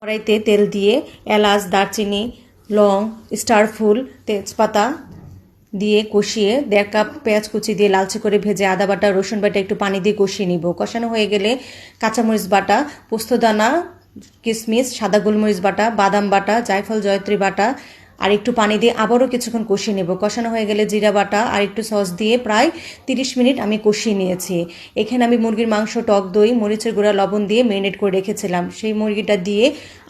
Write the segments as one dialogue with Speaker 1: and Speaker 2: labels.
Speaker 1: কড়াইতে তেল দিয়ে এলাচ, দারচিনি, লং, স্টার ফুল, তেজপাতা দিয়ে কষিয়ে 1.5 কাপ পেঁয়াজ কুচি দিয়ে লালচে করে ভেজে আদা বাটা, রসুন বাটা একটু পানি দিয়ে কষিয়ে নিব। কষানো হয়ে গেলে কাঁচামরিচ বাটা, পোস্তদানা, কিশমিশ, সাদা গোলমরিচ বাটা, বাদাম বাটা, জায়ফল, জয়ত্রী বাটা আর একটু পানি দিয়ে আবারও কিছুক্ষণ কষিয়ে নেব। কষানো হয়ে গেলে জিরা বাটা আর একটু সস দিয়ে প্রায় 30 মিনিট আমি কষিয়ে নিয়েছি। এখানে আমি মুরগির মাংস, টক দই, মরিচের গুঁড়া, লবণ দিয়ে ম্যারিনেট করে রেখেছিলাম। সেই মুরগিটা দিয়ে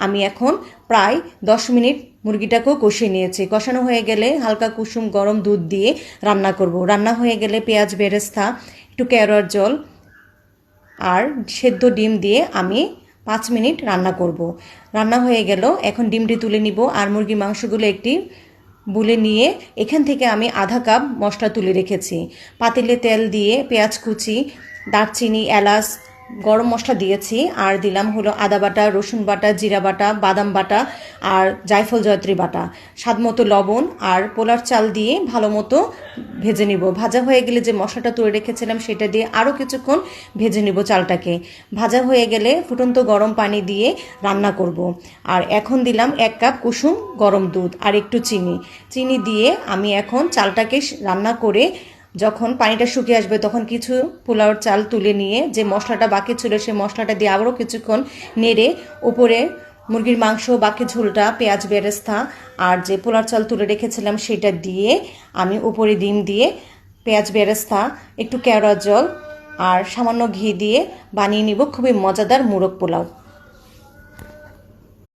Speaker 1: আমি এখন প্রায় 10 মিনিট মুরগিটাকেও কষিয়ে নিয়েছি। কষানো হয়ে গেলে হালকা কুসুম গরম দুধ দিয়ে রান্না করব। রান্না হয়ে গেলে পেঁয়াজ বেরেস্তা, একটু কেওড়ার জল আর সেদ্ধ ডিম দিয়ে আমি 5 মিনিট রান্না করব। রান্না হয়ে গেল, এখন ডিমটি তুলে নিব আর মুরগির মাংসগুলো একটি বুলে নিয়ে এখান থেকে আমি আধা কাপ মশলা তুলে রেখেছি। পাতিলে তেল দিয়ে পেঁয়াজ কুচি, দারচিনি, এলাচ, গরম মশলা দিয়েছি আর দিলাম হলো আদা বাটা, রসুন বাটা, জিরা বাটা, বাদাম বাটা আর জায়ফল, জয়ত্রী বাটা, স্বাদমতো লবণ আর পোলার চাল দিয়ে ভালো মতো ভেজে নিব। ভাজা হয়ে গেলে যে মশলাটা তুলে রেখেছিলাম সেটা দিয়ে আরও কিছুক্ষণ ভেজে নিব চালটাকে। ভাজা হয়ে গেলে ফুটন্ত গরম পানি দিয়ে রান্না করব। আর এখন দিলাম 1 কাপ কুসুম গরম দুধ আর একটু চিনি দিয়ে আমি এখন চালটাকে রান্না করে যখন পানিটা শুকিয়ে আসবে তখন কিছু পোলাওর চাল তুলে নিয়ে যে মশলাটা বাকি ছিল সেই মশলাটা দিয়ে আবারও কিছুক্ষণ নেড়ে উপরে মুরগির মাংস, বাকি ঝোলটা, পেঁয়াজ বেরেস্তা আর যে পোলাওর চাল তুলে রেখেছিলাম সেটা দিয়ে আমি উপরে ডিম দিয়ে পেঁয়াজ বেরেস্তা, একটু কেওড়ার জল আর সামান্য ঘি দিয়ে বানিয়ে নিব খুবই মজাদার মোরগ পোলাও।